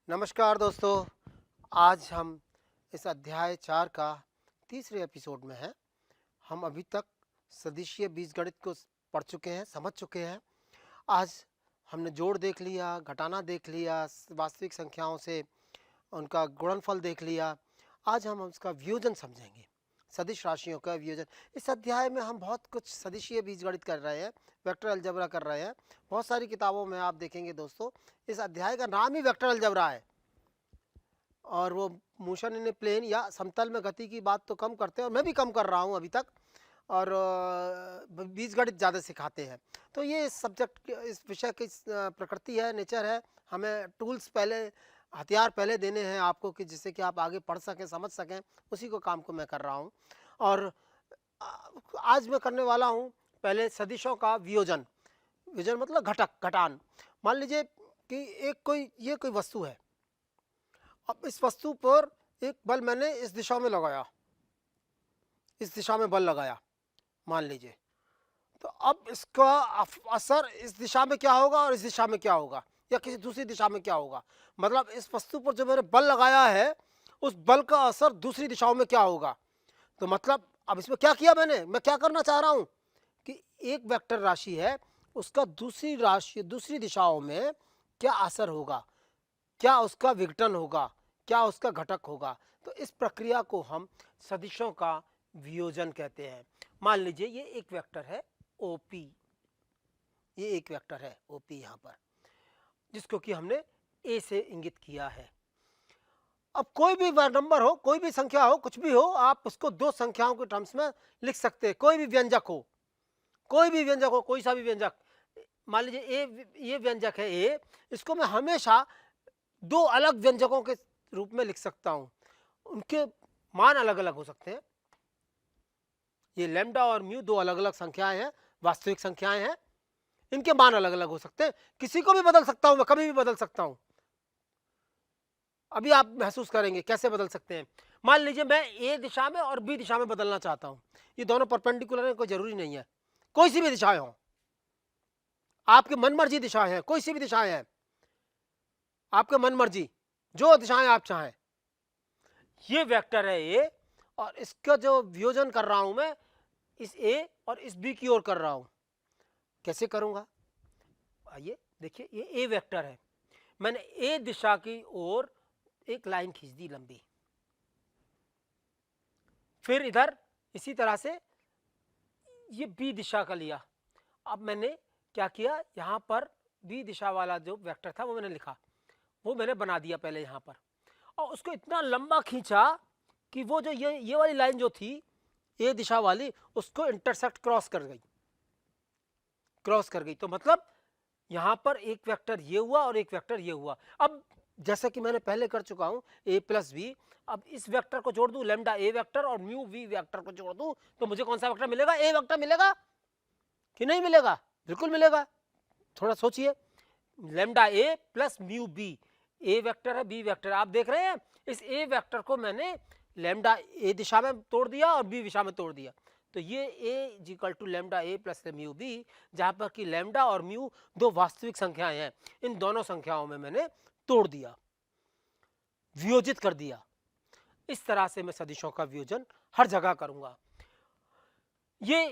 नमस्कार दोस्तों। आज हम इस अध्याय 4 का तीसरे एपिसोड में हैं। हम अभी तक सदिशीय बीजगणित को पढ़ चुके हैं, समझ चुके हैं। आज हमने जोड़ देख लिया, घटाना देख लिया, वास्तविक संख्याओं से उनका गुणनफल देख लिया। आज हम उसका वियोजन समझेंगे, सदिश राशियों का वियोजन। इस अध्याय में हम बहुत कुछ सदिशीय बीजगणित कर रहे हैं, वेक्टर अलजेब्रा कर रहे हैं। बहुत सारी किताबों में आप देखेंगे दोस्तों, इस अध्याय का नाम ही वेक्टर अलजेब्रा है। और वो मोशन इन प्लेन या समतल में गति की बात तो कम करते हैं, और मैं भी कम कर रहा हूँ अभी तक। और बीजगणित ज़्यादा सिखाते हैं। तो ये इस सब्जेक्ट, इस विषय की प्रकृति है, नेचर है। हमें टूल्स पहले, हथियार पहले देने हैं आपको, कि जिससे कि आप आगे पढ़ सकें, समझ सकें। उसी को काम को मैं कर रहा हूँ। और आज मैं करने वाला हूँ पहले सदिशों का वियोजन। वियोजन मतलब घटक, घटान। मान लीजिए कि ये कोई वस्तु है। अब इस वस्तु पर एक बल मैंने इस दिशा में लगाया, इस दिशा में बल लगाया मान लीजिए। तो अब इसका असर इस दिशा में क्या होगा और इस दिशा में क्या होगा, या किसी दूसरी दिशा में क्या होगा। मतलब इस वस्तु पर जो मैंने बल लगाया है, उस बल का असर दूसरी दिशाओं में क्या होगा। तो मतलब अब इसमें क्या किया मैंने, मैं क्या करना चाह रहा हूं कि एक वेक्टर राशि है, उसका दूसरी दिशाओं में क्या असर होगा, क्या उसका विघटन होगा, क्या उसका घटक होगा। तो इस प्रक्रिया को हम सदिशों का वियोजन कहते हैं। मान लीजिए ये एक वेक्टर है ओपी, ये एक वेक्टर है ओपी यहाँ पर, जिसको कि हमने ए से इंगित किया है। अब कोई भी नंबर हो, कोई भी संख्या हो, कुछ भी हो, आप उसको दो संख्याओं के टर्म्स में लिख सकते हैं। कोई भी व्यंजक हो, कोई भी व्यंजक हो, कोई सा भी व्यंजक। मान लीजिए ये व्यंजक है ए, इसको मैं हमेशा दो अलग व्यंजकों के रूप में लिख सकता हूं। उनके मान अलग अलग हो सकते हैं। ये लैम्डा और म्यू दो अलग अलग संख्याएं हैं, वास्तविक संख्याएं हैं। इनके मान अलग अलग हो सकते हैं। किसी को भी बदल सकता हूं मैं, कभी भी बदल सकता हूं। अभी आप महसूस करेंगे कैसे बदल सकते हैं। मान लीजिए मैं ए दिशा में और बी दिशा में बदलना चाहता हूं। ये दोनों परपेंडिकुलर है, कोई जरूरी नहीं है, कोई सी भी दिशाएं हो, आपकी मनमर्जी दिशाएं हैं, कोई सी भी दिशाएं हैं, आपके मनमर्जी, जो दिशाएं आप चाहें। ये वेक्टर है ए, और इसका जो वियोजन कर रहा हूं मैं, इस ए और इस बी की ओर कर रहा हूं। कैसे करूंगा, आइए देखिए। ये ए वेक्टर है, मैंने ए दिशा की ओर एक लाइन खींच दी लंबी, फिर इधर इसी तरह से ये बी दिशा का लिया। अब मैंने क्या किया, यहां पर बी दिशा वाला जो वेक्टर था वो मैंने लिखा, वो मैंने बना दिया पहले यहां पर, और उसको इतना लंबा खींचा कि वो जो ये वाली लाइन जो थी ए दिशा वाली, उसको इंटरसेक्ट क्रॉस कर गई, क्रॉस कर गई। तो मतलब यहां पर एक वेक्टर ये हुआ और एक वेक्टर ये हुआ। अब जैसा कि मैंने पहले कर चुका हूं, ए प्लस बी, अब इस वेक्टर को जोड़ दूं, लैम्डा ए वेक्टर, और म्यू वी वेक्टर को जोड़ दूं, तो मुझे कौन सा वेक्टर मिलेगा, ए वेक्टर मिलेगा कि नहीं मिलेगा। बिल्कुल मिलेगा। थोड़ा सोचिए, lambda A plus mu B, A vector है, बी वेक्टर, आप देख रहे हैं। इस ए वेक्टर को मैंने लैम्डा ए दिशा में तोड़ दिया और बी दिशा में तोड़ दिया। तो ये A equal to lambda A plus mu B, जहां पर कि लैम्डा और म्यू दो वास्तविक संख्याएं हैं। इन दोनों संख्याओं में मैंने तोड़ दिया, वियोजित कर दिया। इस तरह से मैं सदिशों का वियोजन हर जगह करूंगा। ये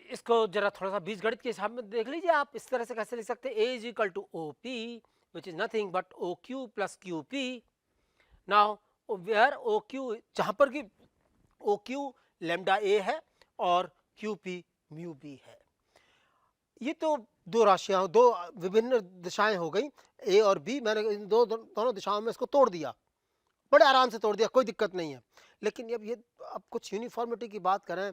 इसको जरा थोड़ा सा बीजगणित के हिसाब में देख लीजिए आप। इस तरह से कैसे लिख सकते हैं, A is equal to O P, which is nothing but O Q plus Q P. Now where O Q, जहां पर कि ओ क्यू लैम्डा ए है और क्यू पी म्यू बी है। ये तो दो राशियां, दो विभिन्न दिशाएं हो गई, ए और बी। मैंने इन दोनों दिशाओं में इसको तोड़ दिया, बड़े आराम से तोड़ दिया, कोई दिक्कत नहीं है। लेकिन अब कुछ यूनिफॉर्मिटी की बात करें,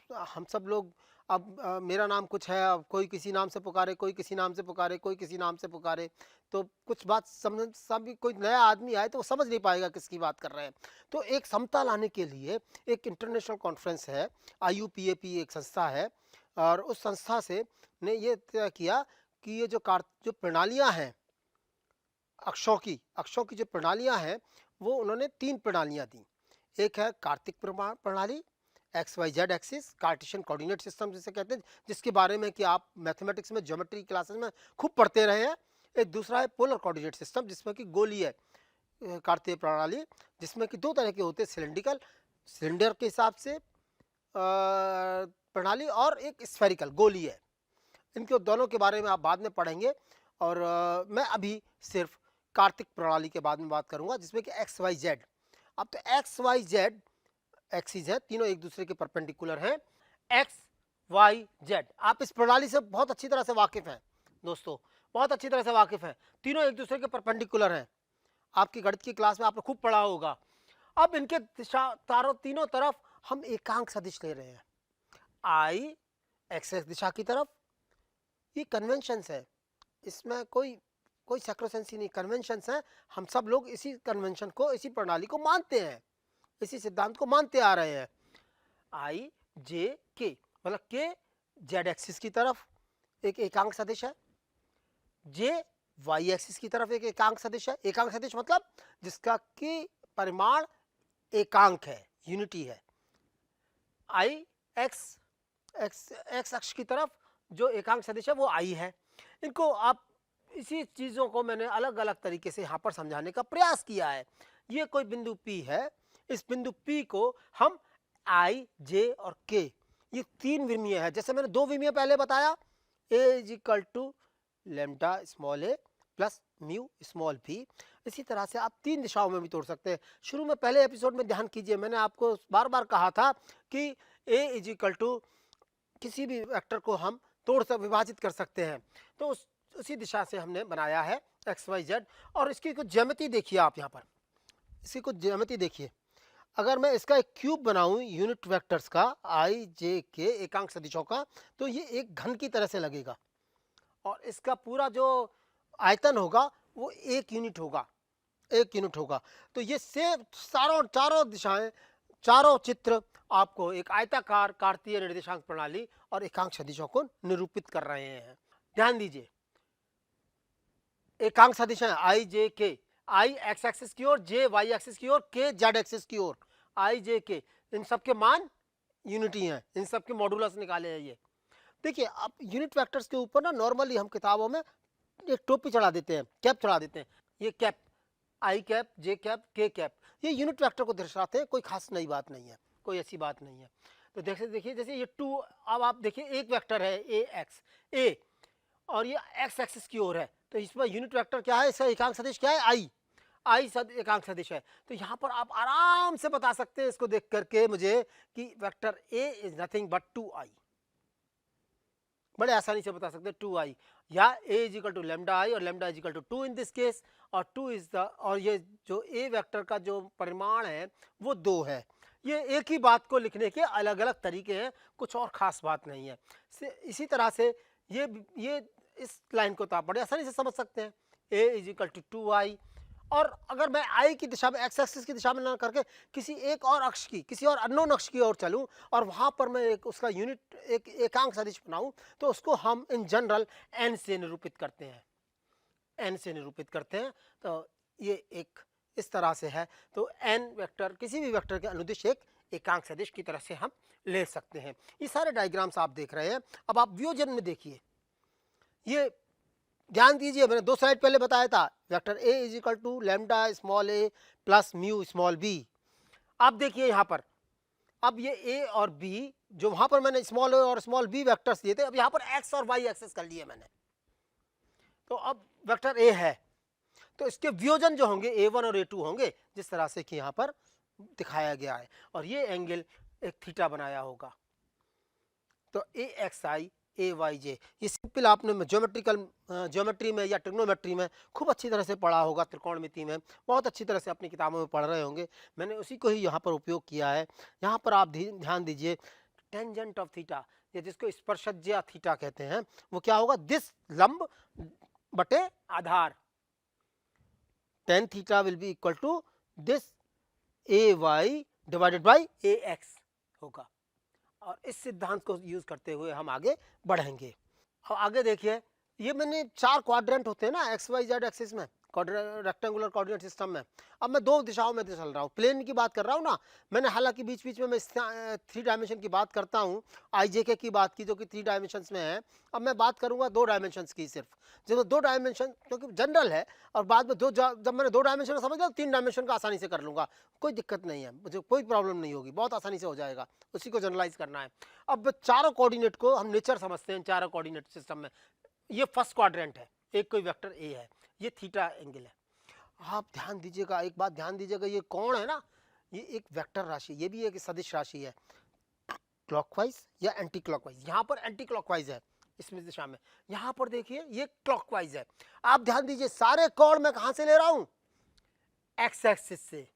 हम सब लोग, अब मेरा नाम कुछ है, अब कोई किसी नाम से पुकारे, कोई किसी नाम से पुकारे, कोई किसी नाम से पुकारे, तो कुछ बात समझ, सभी कोई नया आदमी आए तो वो समझ नहीं पाएगा किसकी बात कर रहे हैं। तो एक समता लाने के लिए एक इंटरनेशनल कॉन्फ्रेंस है, IUPAC एक संस्था है, और उस संस्था से ने ये तय किया कि ये जो प्रणालियां हैं, अक्षों की जो प्रणालियां हैं, वो उन्होंने 3 प्रणालियां दी। एक है कार्तिक प्रणाली, XYZ axis, Cartesian coordinate system जिसे कहते हैं, जिसके बारे में कि आप मैथमेटिक्स में, ज्योमेट्री क्लासेस में खूब पढ़ते रहे हैं। एक दूसरा है पोलर कोऑर्डिनेट सिस्टम, जिसमें कि गोलीय कार्तीय प्रणाली, जिसमें कि दो तरह के होते हैं, सिलेंड्रिकल सिलेंडर के हिसाब से प्रणाली, और एक स्फेरिकल गोलीय। इनके दोनों के बारे में आप बाद में पढ़ेंगे, और मैं अभी सिर्फ कार्तिक प्रणाली के बारे में बात करूंगा, जिसमें कि एक्स वाई जेड। अब तो एक्स वाई जेड एक्सिस है, तीनों एक दूसरे के परपेंडिकुलर हैं। एक्स वाई जेड, आप इस प्रणाली से बहुत अच्छी तरह से वाकिफ हैं दोस्तों, बहुत अच्छी तरह से वाकिफ हैं। तीनों एक दूसरे के परपेंडिकुलर हैं, आपकी गणित की क्लास में आपने खूब पढ़ा होगा। अब इनके दिशा तीनों तरफ हम एकांक सदिश ले रहे हैं, आई एक्स एक्स दिशा की तरफ। ये कन्वेंशंस है, इसमें कोई सैक्रोसेंसी नहीं, कन्वेंशंस हैं। हम सब लोग इसी कन्वेंशन को, इसी प्रणाली को मानते हैं, इसी सिद्धांत को मानते आ रहे हैं। आई जे के मतलब के जेड एक्सिस की तरफ एक एकांक सदिश है, जे वाई एक्सिस की तरफ एक एकांक सदिश है। एकांक सदिश मतलब जिसका कि परिमाण एकांक है, यूनिटी है। आई एक्स एक्स अक्ष की तरफ जो एकांक सदिश है वो आई है। इनको आप इसी चीजों को मैंने अलग अलग तरीके से यहाँ पर समझाने का प्रयास किया है। ये कोई बिंदु P है, इस बिंदु P को हम आई जे और के, ये तीन विमीय है। जैसे मैंने दो विमीय पहले बताया, a is equal to lambda small a plus mu small b, इसी तरह से आप तीन दिशाओं में भी तोड़ सकते हैं। शुरू में पहले एपिसोड में ध्यान कीजिए, मैंने आपको बार बार कहा था कि a इज इक्वल टू किसी भी वेक्टर को हम विभाजित कर सकते हैं, तो उसी दिशा से हमने बनाया है एक्स वाई जेड। और इसकी कुछ ज्यामिति देखिए आप, यहाँ पर इसकी कुछ ज्यामिति देखिए। अगर मैं इसका एक क्यूब बनाऊं यूनिट वेक्टर्स का, आई जे के एकांक सदिशों का, तो ये एक घन की तरह से लगेगा, और इसका पूरा जो आयतन होगा वो एक यूनिट होगा, एक यूनिट होगा। तो ये से चारों दिशाएं, चारों चित्र आपको एक आयताकार कार्तीय निर्देशांक प्रणाली और एकांक सदिशों को निरूपित कर रहे हैं। ध्यान दीजिए, एकांक सदिश है आई जे के, आई एक्स एक्सिस की ओर, जे वाई एक्सिस की ओर, के जेड एक्सिस की ओर, आई जे के, इन सबके मान यूनिटी हैं, इन सबके मॉडुलस निकाले हैं। ये देखिए, अब यूनिट वेक्टर्स के ऊपर ना नॉर्मली हम किताबों में एक टोपी चढ़ा देते हैं, कैप चढ़ा देते हैं। ये कैप, आई कैप, जे कैप, के कैप, ये यूनिट वेक्टर को दर्शाते हैं, कोई खास नई बात नहीं है, कोई ऐसी बात नहीं है। तो देखिए जैसे ये टू, अब आप देखिए एक वेक्टर है ए एक्स ए, और ये एक्स एक्सिस की ओर है, तो इसमें यूनिट वेक्टर क्या है, इसका एकांक सदिश क्या है, आई, आई एकांक सदिश है। तो यहाँ पर आप आराम से बता सकते हैं इसको देख करके मुझे कि vector A is nothing but 2i, बड़े आसानी से बता सकते हैं 2i, या a is equal to lambda I और lambda is equal to 2 in this case, और 2 इज द, और ये जो a वेक्टर का जो परिमाण है वो 2 है। ये एक ही बात को लिखने के अलग अलग तरीके हैं, कुछ और खास बात नहीं है। इसी तरह से ये इस लाइन को तो आप बड़े आसानी से समझ सकते हैं, a is equal to 2i। और अगर मैं आई की दिशा में, एक्स एक्सिस की दिशा में ना करके किसी एक और अक्ष की, किसी और अननोन अक्ष की ओर चलूं, और वहां पर मैं एक उसका यूनिट एक एकांक सदिश बनाऊं, तो उसको हम इन जनरल एन से निरूपित करते हैं, एन से निरूपित करते हैं। तो ये एक इस तरह से है। तो एन वेक्टर, किसी भी वेक्टर के अनुदिश एक एकांक सदिश की तरह से हम ले सकते हैं। ये सारे डायग्राम्स आप देख रहे हैं। अब आप वियोजन में देखिए, ये ध्यान दीजिए, मैंने 2 स्लाइड पहले बताया था, vector a is equal to lambda small a plus mu small b। आप देखिए यहाँ पर, अब ये a और b, जो वहां पर मैंने स्मॉल a और स्मॉल b वेक्टर्स दिए थे, अब यहाँ पर x और y एक्सेस कर लिए मैंने। तो अब वेक्टर a है, तो इसके वियोजन जो होंगे a1 और a2 होंगे, जिस तरह से कि यहाँ पर दिखाया गया है, और ये एंगल एक थीटा बनाया होगा। तो axi AYJ, ये सिंपल आपने ज्योमेट्री में या ट्रिग्नोमेट्री में खूब अच्छी तरह से पढ़ा होगा, त्रिकोणमिति में बहुत अच्छी तरह से अपनी किताबों में पढ़ रहे होंगे। मैंने उसी को ही यहाँ पर उपयोग किया है। यहाँ पर आप ध्यान दीजिए, टेंजेंट ऑफ थीटा, ये जिसको स्पर्शज्या थीटा कहते हैं, वो क्या होगा, दिस लंब बटे आधार, tan theta will be equal to this AY divided by AX होगा। और इस सिद्धांत को यूज करते हुए हम आगे बढ़ेंगे। और आगे देखिए, ये मैंने 4 क्वाड्रेंट होते हैं ना एक्स वाई जेड एक्सिस में, रेक्टेंगुलर कोऑर्डिनेट सिस्टम में। अब मैं दो दिशाओं में चल रहा हूँ, प्लेन की बात कर रहा हूँ ना मैंने, हालांकि बीच बीच में मैं 3 डायमेंशन की बात करता हूँ, आई जे के की बात की जो कि 3 डायमेंशंस में है। अब मैं बात करूँगा 2 डायमेंशंस की सिर्फ, जो 2 डायमेंशन क्योंकि जनरल है, और बाद में जब मैंने 2 डायमेंशन समझ लिया 3 डायमेंशन का आसानी से कर लूँगा, कोई दिक्कत नहीं है, मुझे कोई प्रॉब्लम नहीं होगी, बहुत आसानी से हो जाएगा, उसी को जनरलाइज करना है। अब चारों कोऑर्डिनेट को हम नेचर समझते हैं, चारों कोऑर्डिनेट सिस्टम में ये फर्स्ट क्वाड्रेंट है, एक कोई वेक्टर ए है, ये थीटा एंगल है। आप ध्यान दीजिएगा, एक बात ध्यान दीजिएगा, ये कोण है ना, ये एक वेक्टर राशि, ये भी एक सदिश राशि है, क्लॉकवाइज या एंटी क्लॉकवाइज। यहाँ पर एंटी क्लॉकवाइज है इसमें दिशा में, यहाँ पर देखिए ये क्लॉकवाइज है। आप ध्यान दीजिए, सारे कोण मैं कहाँ से ले रहा हूँ, एक्स एक्सिस से।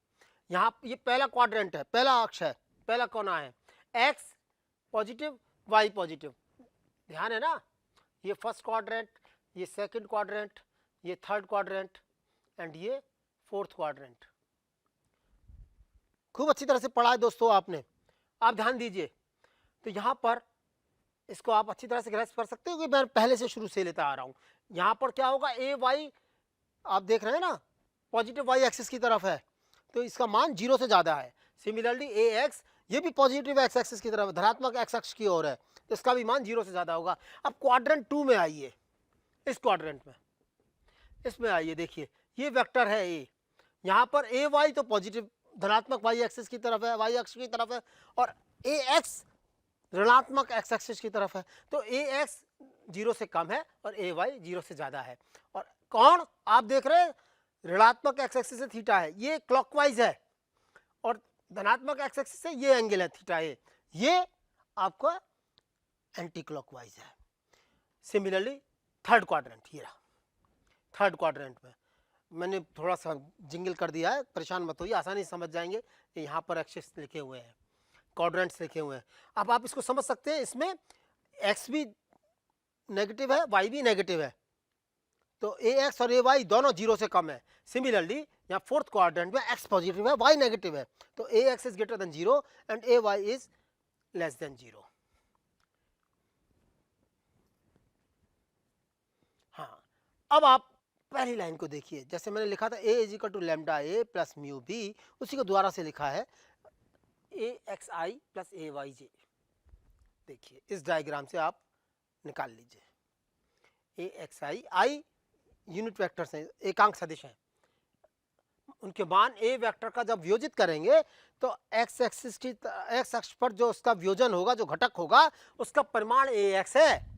यहाँ ये पहला क्वाड्रेंट है, पहला अक्ष है, पहला कोना है, एक्स पॉजिटिव वाई पॉजिटिव, ध्यान है ना, ये फर्स्ट क्वाड्रेंट, ये सेकंड क्वाड्रेंट, ये थर्ड क्वाड्रेंट एंड ये फोर्थ क्वाड्रेंट। खूब अच्छी तरह से पढ़ा है दोस्तों आपने। आप ध्यान दीजिए, तो यहां पर इसको आप अच्छी तरह से ग्रैस्प कर सकते हो कि मैं पहले से शुरू से लेता आ रहा हूं। यहां पर क्या होगा, ए वाई आप देख रहे हैं ना, पॉजिटिव वाई एक्सिस की तरफ है, तो इसका मान 0 से ज्यादा है। सिमिलरली ए एक्स, ये भी पॉजिटिव एक्स एक्सिस की तरफ, धनात्मक एक्स अक्ष की ओर है, तो इसका भी मान 0 से ज्यादा होगा। अब क्वाड्रेंट 2 में आइए, इस क्वाड्रेंट में, इसमें आइए, देखिए ये वेक्टर है ए, यहाँ पर ए वाई तो पॉजिटिव धनात्मक वाई एक्सिस की तरफ है, वाई अक्ष की तरफ है, और ए एक्स ऋणात्मक एक्स एक्सिस की तरफ है, तो ए एक्स 0 से कम है और ए वाई 0 से ज्यादा है। और कौन आप देख रहे हैं, ऋणात्मक एक्स एक्सिस से थीटा है, ये क्लॉकवाइज है, और धनात्मक एक्स एक्सिस से ये एंगल है थीटा ए, ये आपका एंटी क्लॉकवाइज है। सिमिलरली थर्ड क्वाड्रेंट, ये रहा थर्ड क्वाड्रेंट में मैंने थोड़ा सा जिंगल कर दिया है, परेशान मत होइए, आसानी से समझ जाएंगे। यहाँ पर एक्सिस लिखे हुए हैं, क्वाड्रेंट्स लिखे हुए हैं। अब आप इसको समझ सकते हैं, इसमें एक्स भी नेगेटिव है, वाई भी नेगेटिव है, तो ए एक्स और ए वाई दोनों 0 से कम है। सिमिलरली यहाँ फोर्थ क्वाड्रेंट में एक्स पॉजिटिव है, वाई नेगेटिव है, तो A X is greater than 0 and A Y is less than 0। हाँ, अब आप पहली लाइन को देखिए, जैसे मैंने लिखा था A is equal to lambda A plus mu B, उसी को दोबारा से लिखा है A X I plus A Y J. देखिए इस डायग्राम से आप निकाल लीजिए, A X I, I unit vectors हैं, एकांक सदिश हैं, उनके मान ए वेक्टर का जब वियोजित करेंगे तो एक्स एक्सिस की एक्स अक्ष पर जो उसका वियोजन होगा, जो घटक होगा, उसका परिमाण ए एक्स है,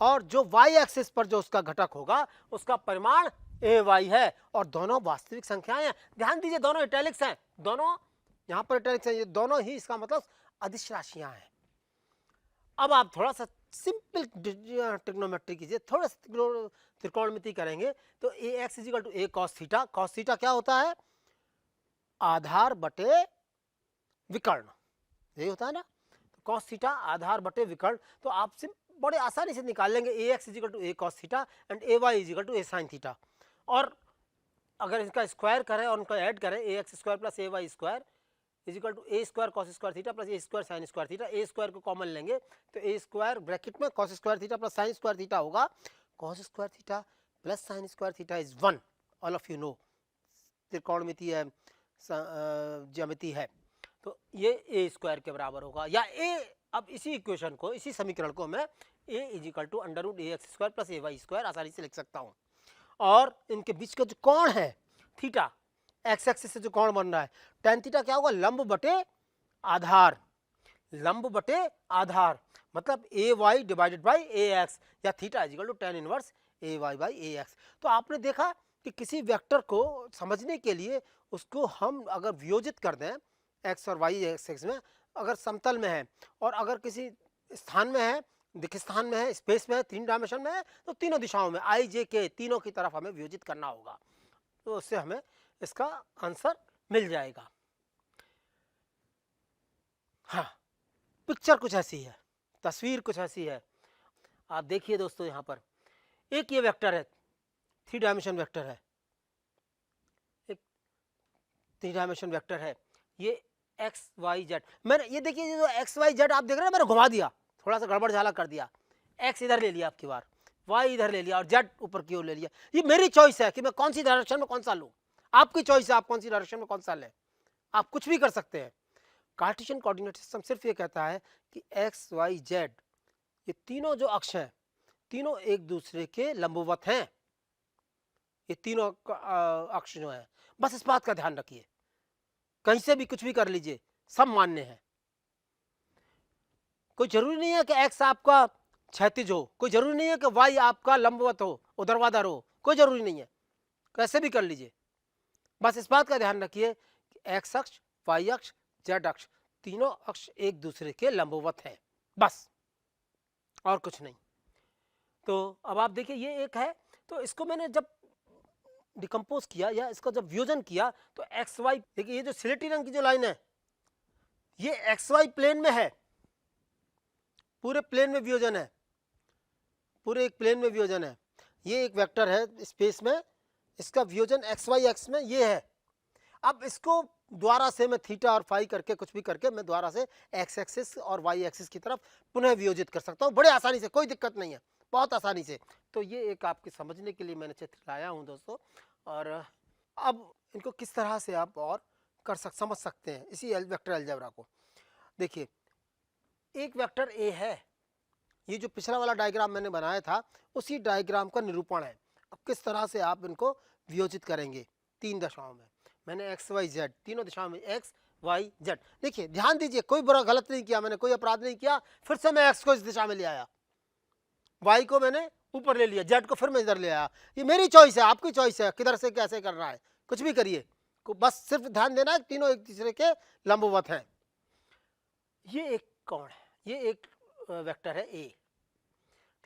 और जो वाई एक्सिस पर जो उसका घटक होगा उसका परिमाण ए वाई है, और दोनों वास्तविक संख्याएं हैं। ध्यान दीजिए, दोनों इटैलिक्स हैं, दोनों यहाँ पर इटैलिक्स हैं, ये दोनों ही इसका मतलब अदिश राशियां हैं। अब आप थोड़ा सा सिंपल ट्रिग्नोमेट्री कीजिए, थोड़ा सा त्रिकोणमिति करेंगे, तो A X is equal to A cos theta. Cos theta क्या होता है, आधार बटे विकर्ण, यही होता है ना, तो कॉस थीटा आधार बटे विकर्ण, तो आप बड़े आसानी से निकाल लेंगे A X is equal to A cos theta and A Y is equal to A sine theta. और अगर इसका स्क्वायर करें और उनका ऐड करें, A X square plus A Y square is equal to A square cos square theta plus A square sine square theta. A square को common लेंगे तो ए स्क्वायर ब्रैकेट में cos square theta plus sine square theta होगा। Cos square theta plus sine square theta is 1, all of you know, त्रिकोणमिति है, ज्यामिति है, तो ये ए स्क्वायर के बराबर होगा। या ए, अब इसी इक्वेशन को, इसी समीकरण को मैं A is equal to under root A X square plus A Y square आसानी से लिख सकता हूँ। और इनके बीच का जो कोण है थीटा, एक्स एक्सिस से जो कोण बन रहा है, tan थीटा क्या होगा, लंब बटे आधार, लंब बटे आधार, मतलब A Y divided by A X, या theta is equal to tan inverse A Y by A X. तो आपने देखा कि किसी वेक्टर को समझने के लिए उसको हम अगर वियोजित कर दें एक्स और वाई एक्स में, अगर समतल में है और अगर किसी स्थान में है, दिख स्थान में है, स्पेस में है, 3 डायमेंशन में है, तो तीनों दिशाओं में आई जे के तीनों की तरफ हमें वियोजित करना होगा, तो उससे हमें इसका आंसर मिल जाएगा। हाँ, पिक्चर कुछ ऐसी है, तस्वीर कुछ ऐसी है। आप देखिए दोस्तों, यहाँ पर एक ये वेक्टर है, 3 डायमेंशन वेक्टर है, एक 3 डायमेंशन वेक्टर है, ये एक्स वाई जेड। मैंने ये देखिए, जो एक्स वाई जेड आप देख रहे हैं, मैंने घुमा दिया, थोड़ा सा गड़बड़ झाला कर दिया, एक्स इधर ले लिया आपकी बार, वाई इधर ले लिया और जेड ऊपर की ओर ले लिया। ये मेरी चॉइस है कि मैं कौन सी डायरेक्शन में कौन सा लूँ। आपकी चॉइस है आप कौन सी डायरेक्शन में कौन सा लें। आप कुछ भी कर सकते हैं। कार्टेशियन कोऑर्डिनेट सिस्टम सिर्फ ये कहता है कि एक्स वाई जेड ये तीनों जो अक्ष हैं तीनों एक दूसरे के लंबवत हैं। ये तीनों अक्ष जो है, बस इस बात का ध्यान रखिए। कहीं से भी कुछ भी कर लीजिए, सब मान्य है। कोई जरूरी नहीं है कि एक्स आपका क्षैतिज हो, कोई जरूरी नहीं है कि वाई आपका लंबवत हो, ऊर्ध्वाधर हो, कोई जरूरी नहीं है। कैसे भी कर लीजिए, बस इस बात का ध्यान रखिए कि एक्स अक्ष, वाई अक्ष, जेड अक्ष तीनों अक्ष एक दूसरे के लंबवत हैं, बस, और कुछ नहीं। तो अब आप देखिए ये एक है। तो इसको मैंने जब डिकम्पोज किया या इसका जब वियोजन किया तो एक्स वाई, देखिए ये जो सिलेटी रंग की जो लाइन है ये एक्स वाई प्लेन में है, पूरे प्लेन में वियोजन है, पूरे एक प्लेन में वियोजन है। ये एक वेक्टर है स्पेस में, इसका वियोजन एक्स वाई एक्स में ये है। अब इसको द्वारा से मैं थीटा और फाई करके कुछ भी करके मैं द्वारा से एक्स एक्सिस और वाई एक्सिस की तरफ पुनः वियोजित कर सकता हूँ बड़े आसानी से, कोई दिक्कत नहीं है, बहुत आसानी से। तो ये एक आपके समझने के लिए मैंने चित्र लाया हूँ दोस्तों। और अब इनको किस तरह से आप और समझ सकते हैं इसी वेक्टर अलजेब्रा को। देखिए एक वेक्टर ए है, ये जो पिछला वाला डायग्राम मैंने बनाया था उसी डायग्राम का निरूपण है। अब किस तरह से आप इनको वियोजित करेंगे तीन दशाओं में। मैंने एक्स वाई जेड तीनों दिशाओं में एक्स वाई जेड, देखिए ध्यान दीजिए, कोई बुरा गलत नहीं किया मैंने, कोई अपराध नहीं किया। फिर से मैं एक्स को इस दिशा में ले आया, वाई को मैंने ऊपर ले लिया, जेड को फिर मैं इधर ले आया। ये मेरी चॉइस है, आपकी चॉइस है किधर से कैसे करना है, कुछ भी करिए, बस सिर्फ ध्यान देना है तीनों एक दूसरे के लंबवत हैं। ये एक कौन है, ये एक वेक्टर है ए,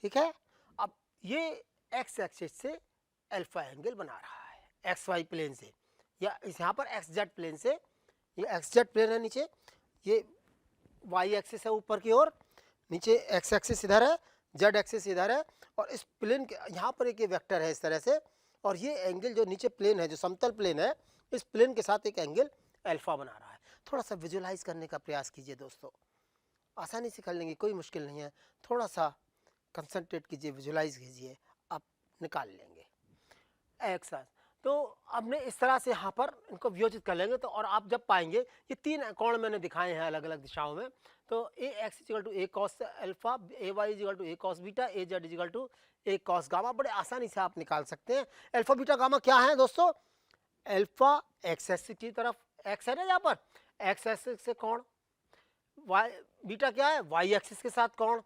ठीक है। अब ये एक्स एक्सिस से अल्फा एंगल बना रहा है एक्स वाई प्लेन से, या इस यहाँ पर एक्स जेड प्लेन से, ये एक्स जेड प्लेन है नीचे, ये वाई एक्सिस है ऊपर की ओर, नीचे एक्स एक्सिस इधर है, जेड एक्सिस इधर है, और इस प्लेन के यहाँ पर एक ये वेक्टर है इस तरह से, और ये एंगल जो नीचे प्लेन है जो समतल प्लेन है इस प्लेन के साथ एक एंगल अल्फा बना रहा है। थोड़ा सा विजुलाइज करने का प्रयास कीजिए दोस्तों, आसानी से कर लेंगे, कोई मुश्किल नहीं है। थोड़ा सा कंसंट्रेट कीजिए, विजुलाइज कीजिए, आप निकाल लेंगे एक्स। तो हमने इस तरह से यहाँ पर इनको वियोजित कर लेंगे। तो और आप जब पाएंगे ये तीन कोण मैंने दिखाए हैं अलग अलग दिशाओं में, तो A X is equal to A cos alpha, A Y is equal to A cos beta, A Z is equal to A cos gamma, बड़े आसानी से आप निकाल सकते हैं। अल्फा बीटा गामा क्या है दोस्तों, अल्फा एक्स एक्सिस की तरफ एक्स है ना, यहाँ पर एक्स एक्सिस से कोण, वाई बीटा क्या है वाई एक्सिस के साथ कोण,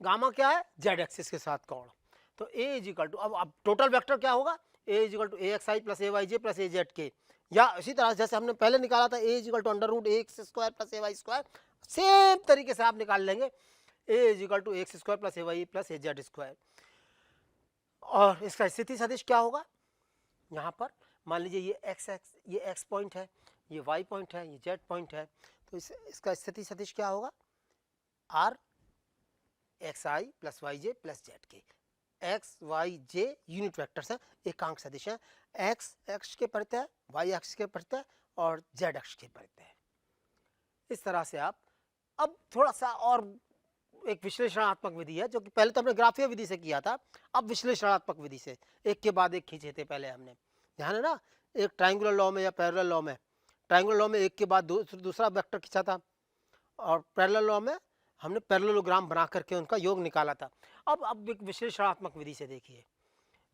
गामा क्या है जेड एक्सिस के साथ कोण। तो ए इजिकल टू, अब टोटल वेक्टर क्या होगा, A is equal to A X I plus A Y J plus A Z K, या इसी तरह जैसे हमने पहले निकाला था A is equal to under root A X square plus A Y square, same तरीके से आप निकाल लेंगे A is equal to X square plus A Y plus A Z square. और इसका स्थिति सदिश क्या होगा, यहाँ पर मान लीजिए ये एक्स एक्स, ये एक्स पॉइंट है, ये वाई पॉइंट है, ये जेड पॉइंट है, तो इसका स्थिति सदिश क्या होगा, R X I plus Y J plus Z के। X Y J unit vectors हैं, एकांक सदिश हैं, एक्स अक्ष के परितः, वाई अक्ष के परितः और जेड अक्ष के परितः। इस तरह से आप अब थोड़ा सा और एक विश्लेषणात्मक विधि है जो कि पहले तो हमने ग्राफीय विधि से किया था, अब विश्लेषणात्मक विधि से एक के बाद एक खींचे थे पहले हमने, ध्यान है ना। एक ट्राइंगुलर लॉ में या पैरेलल लॉ में, ट्राइंगुलर लॉ में एक के बाद दूसरा वेक्टर खींचा था, और पैरेलल लॉ में हमने पैरेललोग्राम बना करके उनका योग निकाला था। अब एक विश्लेषणात्मक विधि से देखिए,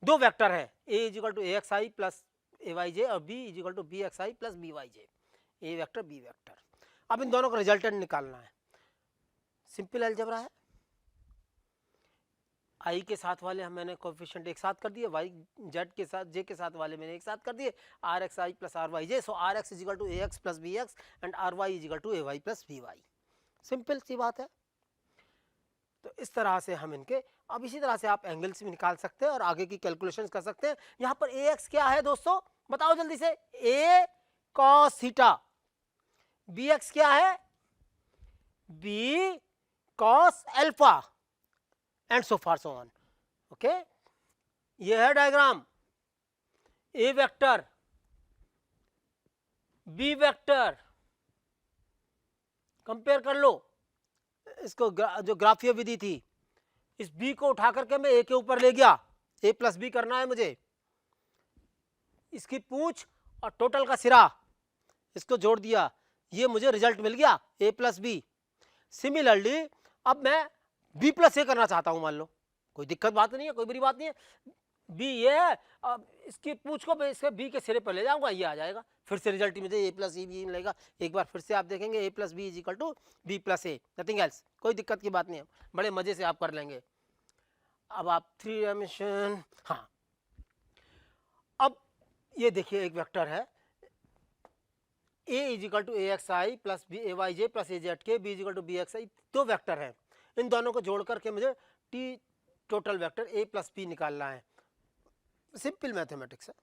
दो वेक्टर है A is equal to A X I plus A Y J और B is equal to B X I plus B Y J, A vector B vector. अब इन दोनों का रिजल्टेंट निकालना है, सिंपल अलजेब्रा है। आई के साथ वाले हम मैंने कोएफिशिएंट एक साथ कर दिए, वाई जेड के साथ जे के साथ वाले मैंने एक साथ कर दिए, R X I plus R Y J. So R X is equal to A X plus B X and R Y is equal to A Y plus B Y, simple सी बात है। तो इस तरह से हम इनके, अब इसी तरह से आप एंगल्स भी निकाल सकते हैं और आगे की कैलकुलेशंस कर सकते हैं। यहाँ पर ए एक्स क्या है दोस्तों, बताओ जल्दी से, A cos theta, B X क्या है B cos alpha, and so far so on. Okay, ये है diagram, A vector B vector, compare कर लो इसको जो ग्राफीय विधि थी इस b को उठा करके मैं a के ऊपर ले गया, a प्लस बी करना है मुझे, इसकी पूंछ और टोटल का सिरा इसको जोड़ दिया, ये मुझे रिजल्ट मिल गया a प्लस बी। सिमिलरली अब मैं b प्लस ए करना चाहता हूं, मान लो कोई दिक्कत बात नहीं है, कोई बुरी बात नहीं है, b ये है, अब इसकी पूंछ को मैं इसके b के सिरे पर ले जाऊंगा, ये आ जाएगा, फिर से रिजल्ट मुझे a प्लस बी मिलेगा। एक बार फिर से आप देखेंगे a plus B is equal to B plus A, nothing else, कोई दिक्कत की बात नहीं है, बड़े मजे से आप कर लेंगे। अब आप 3 डायमेंशन, हाँ अब ये देखिए एक वेक्टर है a is equal to A X I plus B A Y J plus A Z K, B is equal to B X I, दो वेक्टर है, इन दोनों को जोड़ करके मुझे T total vector a plus P निकालना है। सिंपल मैथमेटिक्स है,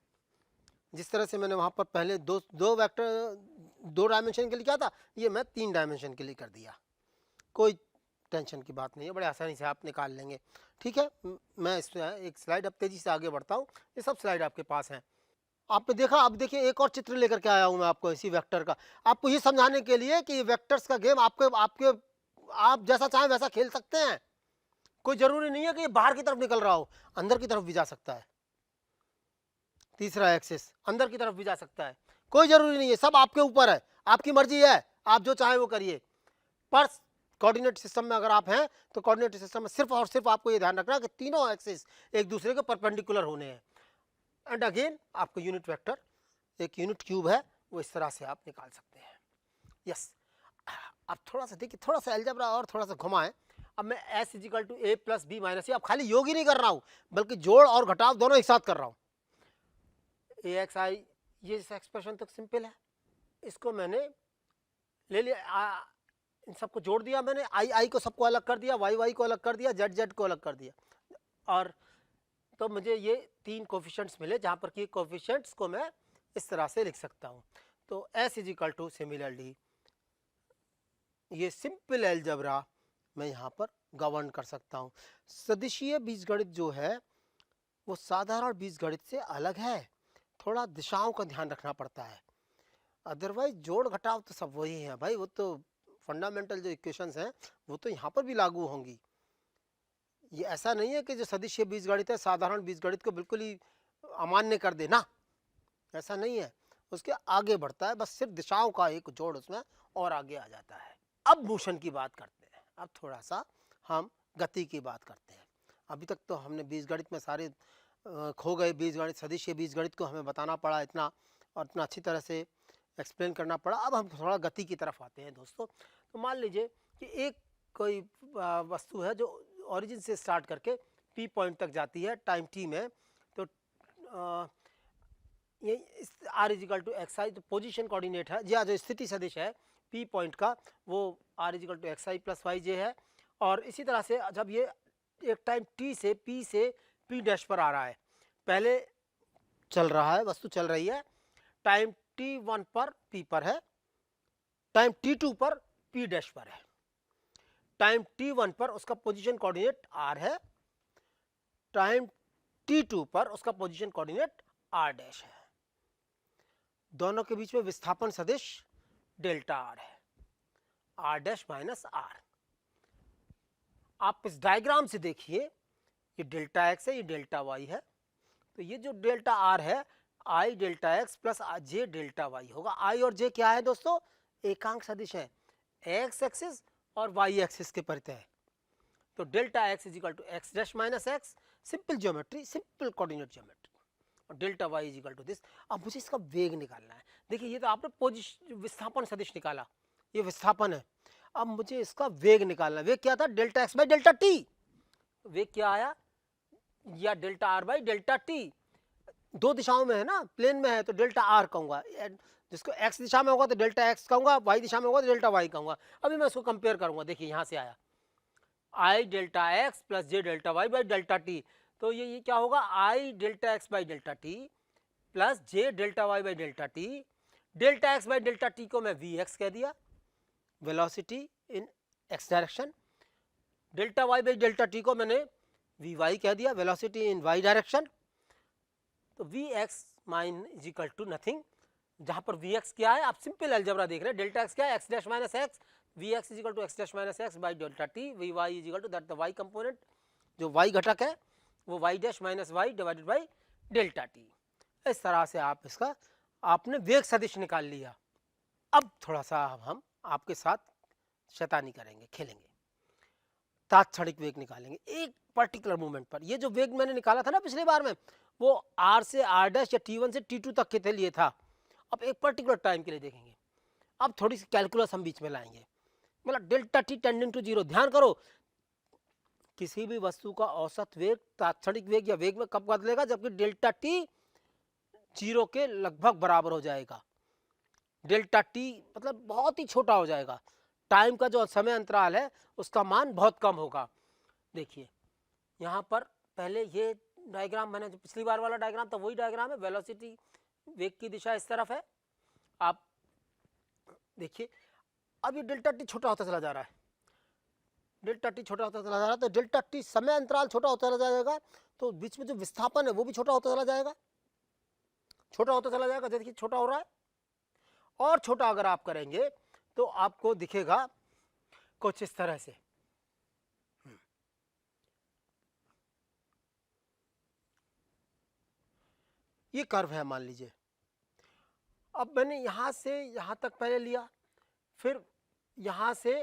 जिस तरह से मैंने वहाँ पर पहले दो वेक्टर 2 डायमेंशन के लिए किया था, ये मैं 3 डायमेंशन के लिए कर दिया, कोई टेंशन की बात नहीं है, बड़े आसानी से आप निकाल लेंगे। ठीक है, मैं इस एक स्लाइड अब तेजी से आगे बढ़ता हूँ, ये सब स्लाइड आपके पास हैं, आपने देखा। अब देखिए एक और चित्र लेकर के आया हूँ मैं आपको इसी वेक्टर का, आपको ये समझाने के लिए कि वेक्टर्स का गेम आपके आप जैसा चाहें वैसा खेल सकते हैं, कोई जरूरी नहीं है कि ये बाहर की तरफ निकल रहा हो, अंदर की तरफ भी जा सकता है, तीसरा एक्सिस अंदर की तरफ भी जा सकता है, कोई जरूरी नहीं है, सब आपके ऊपर है, आपकी मर्जी है, आप जो चाहे वो करिए। पर कोऑर्डिनेट सिस्टम में अगर आप हैं तो कोऑर्डिनेट सिस्टम में सिर्फ और सिर्फ आपको ये ध्यान रखना कि तीनों एक्सिस एक दूसरे के परपेंडिकुलर होने हैं। एंड अगेन आपको यूनिट वेक्टर, एक यूनिट क्यूब है, वो इस तरह से आप निकाल सकते हैं। यस, अब थोड़ा सा देखिए, थोड़ा सा अलजेब्रा और थोड़ा सा घुमाएं। अब मैं s is equal to A plus B minus A, अब खाली योग ही नहीं कर रहा हूं, बल्कि जोड़ और घटाव दोनों एक साथ कर रहा हूं। ए एक्स आई, ये एक्सप्रेशन तक सिंपल है, इसको मैंने ले लिया, इन सबको जोड़ दिया मैंने, आई आई को सबको अलग कर दिया, वाई वाई को अलग कर दिया, जेड जेड को अलग कर दिया, और तो मुझे ये 3 कोफिशिएंट्स मिले, जहां पर कि कोफिशिएंट्स को मैं इस तरह से लिख सकता हूं। तो s इजिकल टू सिमिलरली ये सिंपल अलजेब्रा मैं यहाँ पर गवर्न कर सकता हूँ। सदिशीय बीजगणित जो है वो साधारण बीजगणित से अलग है, थोड़ा दिशाओं का ध्यान रखना पड़ता है, अदरवाइज जोड़ घटाव तो सब वही है भाई, वो तो फंडामेंटल जो इक्वेशंस हैं वो तो यहाँ पर भी लागू होंगी। ये ऐसा नहीं है कि जो सदिशीय बीजगणित है साधारण बीजगणित को बिल्कुल ही अमान्य कर देना, ऐसा नहीं है, उसके आगे बढ़ता है, बस सिर्फ दिशाओं का एक जोड़ उसमें और आगे आ जाता है। अब मोशन की बात करते हैं, अब थोड़ा सा हम गति की बात करते हैं। अभी तक तो हमने बीजगणित में सारे खो गए, बीजगणित सदिशीय बीजगणित को हमें बताना पड़ा इतना, और इतना अच्छी तरह से एक्सप्लेन करना पड़ा। अब हम थोड़ा गति की तरफ आते हैं दोस्तों। तो मान लीजिए कि एक कोई वस्तु है जो ओरिजिन से स्टार्ट करके पी पॉइंट तक जाती है टाइम टी में, तो ये आर इजिकल टू एक्स आई, तो पोजिशन कोऑर्डिनेट है या जो स्थिति सदिश है पी पॉइंट का, वो R is equal to X I plus Y J है। और इसी तरह से जब ये एक टाइम टी से पी डैश पर आ रहा है, पहले चल रहा है, वस्तु चल रही है, टाइम t1 पर p पर है, टाइम t2 पर p डैश पर है, टाइम t1 पर उसका पोजीशन कोऑर्डिनेट r है, टाइम t2 पर उसका पोजीशन कोऑर्डिनेट r डैश है, दोनों के बीच में विस्थापन सदिश डेल्टा r है, r डैश माइनस r। आप इस डायग्राम से देखिए, ये डेल्टा x है, ये डेल्टा y है, तो ये जो डेल्टा r है आई delta X plus J delta Y होगा। आई और जे क्या है दोस्तों, एकांक सदिश है, एक्स एक्सिस और वाई एक्सिस के परितः है। तो delta X is equal to X dash minus X, simple geometry, simple coordinate geometry, और delta Y is equal to this. अब मुझे इसका वेग निकालना है। देखिए ये तो आपने पोजिशन विस्थापन सदिश निकाला, ये विस्थापन है, अब मुझे इसका वेग निकालना है। वेग क्या था, delta X by delta T, वेग क्या आया, या delta R by delta T, दो दिशाओं में है ना, प्लेन में है तो डेल्टा आर कहूंगा, जिसको एक्स दिशा में होगा तो डेल्टा एक्स कहूंगा, वाई दिशा में होगा तो डेल्टा वाई कहूंगा। अभी मैं इसको कंपेयर करूंगा, देखिए यहां से आया I delta X plus J delta Y by delta T, तो ये क्या होगा, I delta X by delta T plus J delta Y by delta T. Delta X by delta T को मैं वी एक्स कह दिया, velocity in X direction, delta Y by delta T को मैंने वी वाई कह दिया, velocity in Y direction. तो V X mine is equal to nothing, जहां पर वी एक्स क्या है, आप सिंपल अलजेब्रा देख रहे हैं, डेल्टा एक्स क्या है, X dash minus X, V X is equal to X dash minus X by delta T, V Y is equal to that the Y component जो y घटक है वो y dash minus Y divided by delta T. इस तरह से आप इसका आपने वेग सदिश निकाल लिया। अब थोड़ा सा हम आपके साथ शैतानी करेंगे, खेलेंगे, तात्क्षणिक वेग निकालेंगे एक पर्टिकुलर मूवमेंट पर। ये जो वेग मैंने निकाला था ना पिछली बार में, वो r से r डैश या t1 से t2 तक के लिए था। अब एक पर्टिकुलर टाइम के लिए देखेंगे। अब थोड़ी सी कैलकुलस हम बीच में लाएंगे, मतलब delta T tending to zero. ध्यान करो, किसी भी वस्तु का औसत वेग तात्क्षणिक वेग या वेग में कब बदलेगा, जबकि डेल्टा टी जीरो के लगभग बराबर हो जाएगा। डेल्टा टी मतलब बहुत ही छोटा हो जाएगा, टाइम का जो समय अंतराल है उसका मान बहुत कम होगा। देखिए यहाँ पर पहले ये डायग्राम मैंने जो पिछली बार वाला डायग्राम था वही डायग्राम है। वेलोसिटी वेग की दिशा इस तरफ है। आप देखिए अब ये डेल्टा टी छोटा होता चला जा रहा है, डेल्टा टी छोटा होता चला जा रहा है, तो डेल्टा टी समय अंतराल छोटा होता चला जाएगा, तो बीच में जो विस्थापन है वो भी छोटा होता चला जाएगा, छोटा होता चला जाएगा। देखिए छोटा हो रहा है, और छोटा अगर आप करेंगे तो आपको दिखेगा कुछ इस तरह से। ये कर्व है मान लीजिए। अब मैंने यहां से यहां तक पहले लिया, फिर यहां से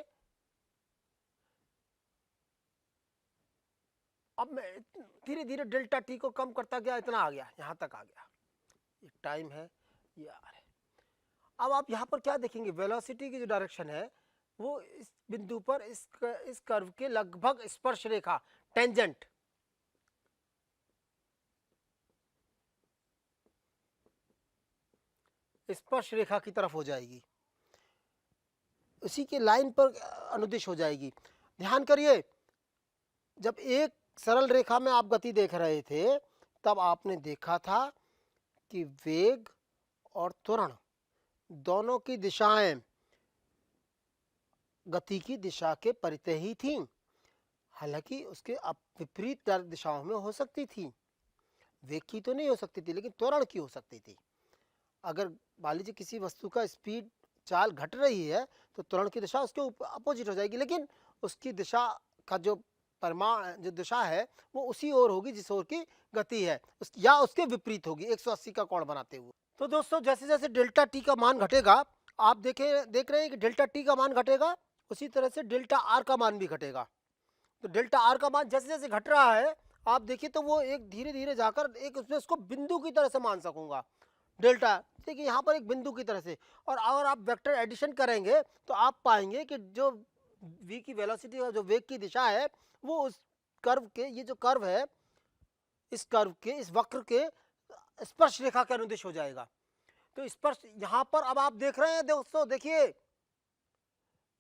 अब मैं धीरे धीरे डेल्टा टी को कम करता गया, इतना आ गया, यहां तक आ गया। ये टाइम है, ये आर है। अब आप यहां पर क्या देखेंगे, वेलोसिटी की जो डायरेक्शन है वो इस बिंदु पर इस कर्व के लगभग स्पर्श रेखा टेंजेंट, स्पर्श रेखा की तरफ हो जाएगी, उसी के लाइन पर अनुदिश हो जाएगी। ध्यान करिए, जब एक सरल रेखा में आप गति देख रहे थे तब आपने देखा था कि वेग और त्वरण दोनों की दिशाएं गति की दिशा के परितः ही थी, हालांकि उसके विपरीत दिशाओं में हो सकती थी। वेग की तो नहीं हो सकती थी, लेकिन त्वरण की हो सकती थी। अगर मान लीजिए किसी वस्तु का स्पीड चाल घट रही है तो त्वरण की दिशा उसके अपोजिट हो जाएगी, लेकिन उसकी दिशा का जो परिमाण जो दिशा है वो उसी ओर होगी जिस ओर की गति है, या उसके विपरीत होगी 180 का कोण बनाते हुए। तो दोस्तों जैसे जैसे डेल्टा टी का मान घटेगा, आप देख रहे हैं कि डेल्टा टी का मान घटेगा, उसी तरह से डेल्टा आर का मान भी घटेगा। तो डेल्टा आर का मान जैसे जैसे घट रहा है आप देखिए तो वो एक धीरे धीरे जाकर एक उसमें उसको बिंदु की तरह से मान सकूंगा डेल्टा, देखिए यहाँ पर एक बिंदु की तरह से। और अगर आप वेक्टर एडिशन करेंगे तो आप पाएंगे कि जो v की वेलोसिटी और जो वेग की दिशा है वो उस कर्व के, ये जो कर्व है इस कर्व के, इस वक्र के स्पर्श रेखा के अनुदिश हो जाएगा। तो स्पर्श यहां पर अब आप देख रहे हैं दोस्तों, देखिए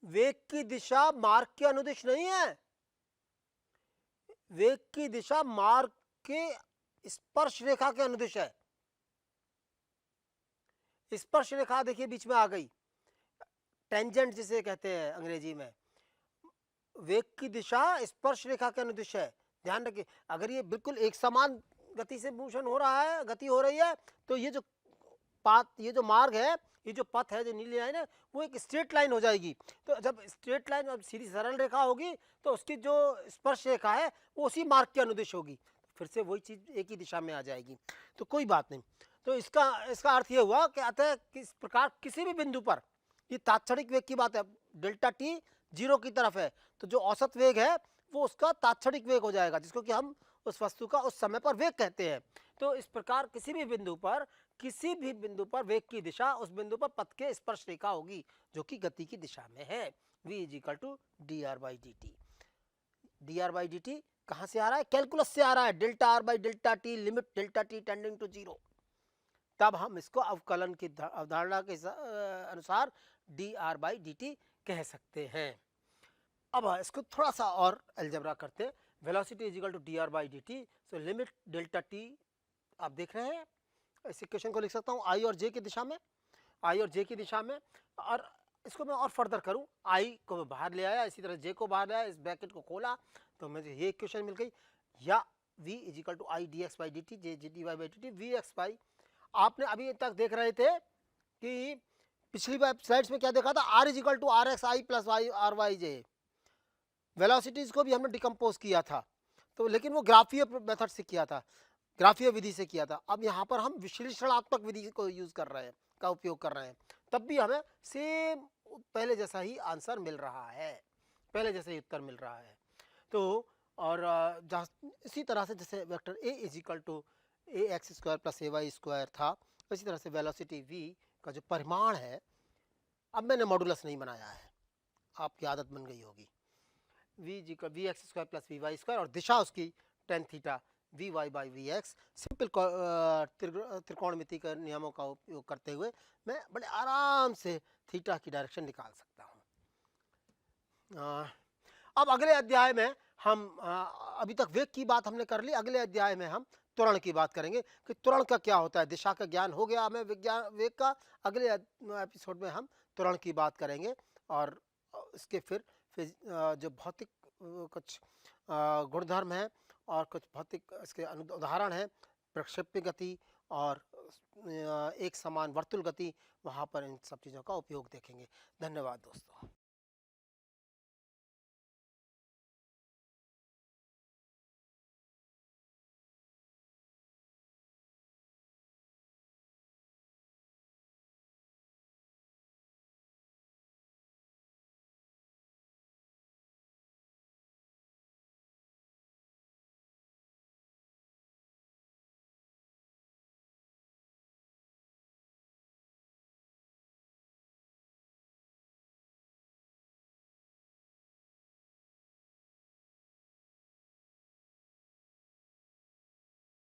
वेग की दिशा मार्ग के अनुदिश नहीं है, वेग की दिशा मार्ग के स्पर्श रेखा के अनुदिश है। स्पर्श रेखा देखिए बीच में आ गई, टेंजेंट जिसे कहते हैं अंग्रेजी में। वेग की दिशा स्पर्श रेखा के अनुदिश है। ध्यान रखिए, अगर ये बिल्कुल एक समान गति से मोशन हो रहा है, गति हो रही है, तो ये जो पाथ, ये जो मार्ग है, ये जो पथ है, जो नीली लाइन है, वो एक स्ट्रेट लाइन हो जाएगी। तो जब स्ट्रेट लाइन अब सीधी सरल रेखा होगी तो उसकी जो स्पर्श रेखा है वो उसी मार्ग के अनुदिश होगी, फिर से वही चीज एक ही दिशा में आ जाएगी। तो कोई बात नहीं। तो इसका अर्थ ये हुआ कि अतः किस प्रकार किसी भी बिंदु पर, ये तात्क्षणिक वेग की बात है, डेल्टा टी जीरो की तरफ है, तो जो औसत वेग है वो उसका तात्क्षणिक वेग हो जाएगा, जिसको कि हम उस वस्तु का उस समय पर वेग कहते हैं। तो इस प्रकार किसी भी बिंदु पर वेग की दिशा उस बिंदु पर पथ के स्पर्श रेखा होगी जो कि गति की दिशा में है। v is equal to D R by D T. D R by D T कहां से आ रहा है, कैलकुलस से आ रहा है, delta R by delta T limit delta T tending to zero. तब हम इसको अवकलन की अवधारणा के अनुसार D R by D T कह सकते हैं। अब इसको थोड़ा सा और अलजेब्रा करते हैं। Velocity is equal to D R by D T, so limit delta T, आप देख रहे हैं इस इक्वेशन को लिख सकता हूँ आई और जे की दिशा में, आई और जे की दिशा में। और इसको मैं और फर्दर करूँ, आई को मैं बाहर ले आया, इसी तरह जे को बाहर ले आया, इस ब्रैकेट को खोला तो मुझे ये इक्वेशन मिल गई, या v is equal to I D X by D T, J D Y by D T, V X by. आपने अभी तक देख रहे थे कि पिछली स्लाइड्स में क्या देखा था, R is equal to R X I plus Y R Y J. Velocities को भी हमने डिकम्पोज किया था, तो लेकिन वो ग्राफीय मेथड से किया था, ग्राफीय विधि से किया था। अब यहाँ पर हम विश्लेषणात्मक विधि को यूज़ कर रहे हैं, का उपयोग कर रहे हैं, तब भी हमें सेम पहले जैसा ही आंसर मिल रहा है, पहले जैसा ही उत्तर मिल रहा है। तो और इसी तरह से जैसे vector A is equal to A X square plus A Y square था, इसी तरह से वेलोसिटी v का जो परिमाण है, अब मैंने मॉडुलस नहीं बनाया है, आपकी आदत बन गई होगी। V X square plus V Y square और दिशा उसकी tan theta V Y by V X. Simple त्रिकोणमिति के नियमों का उपयोग करते हुए मैं बड़े आराम से थीटा की डायरेक्शन निकाल सकता हूँ। अब अगले अध्याय में हम अभी तक वेग की बात हमने कर ली, अगले अध्याय में हम त्वरण की बात करेंगे कि त्वरण का क्या होता है। दिशा का ज्ञान हो गया हमें विज्ञान वेग का, अगले एपिसोड में हम त्वरण की बात करेंगे और इसके फिर जो भौतिक कुछ गुणधर्म हैं और कुछ भौतिक इसके उदाहरण हैं, प्रक्षेप्य गति और एक समान वर्तुल गति, वहाँ पर इन सब चीज़ों का उपयोग देखेंगे। धन्यवाद दोस्तों।